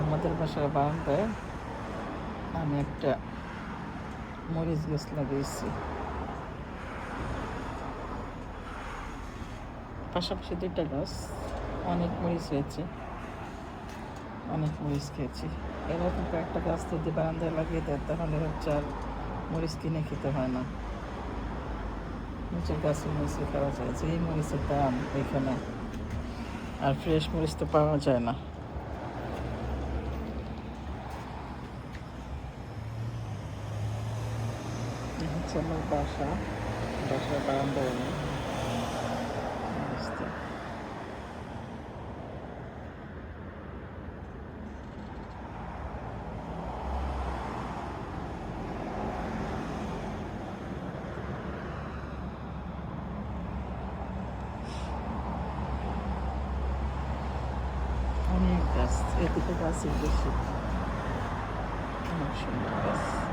আমাদের বাসার বারান্দায় আমি একটা মরিচ গাছ লাগিয়েছি, পাশাপাশি দুইটা গাছ। অনেক মরিচ হয়েছে, অনেক মরিচ খেয়েছি। এরকম কয়েকটা গাছ যদি বারান্দায় লাগিয়ে দেয় তাহলে হচ্ছে আর মরিচ কিনে খেতে হয় না, নিচের গাছের মরিচে খাওয়া যায়। যে এই মরিচের দাম এখানে, আর ফ্রেশ মরিচ তো পাওয়া যায় না। এই হচ্ছে আমার বাসার বারান্দায় আমি মরিচটা। অনেক গাছ, এদিকে গাছের বেশি, অনেক সুন্দর গাছ।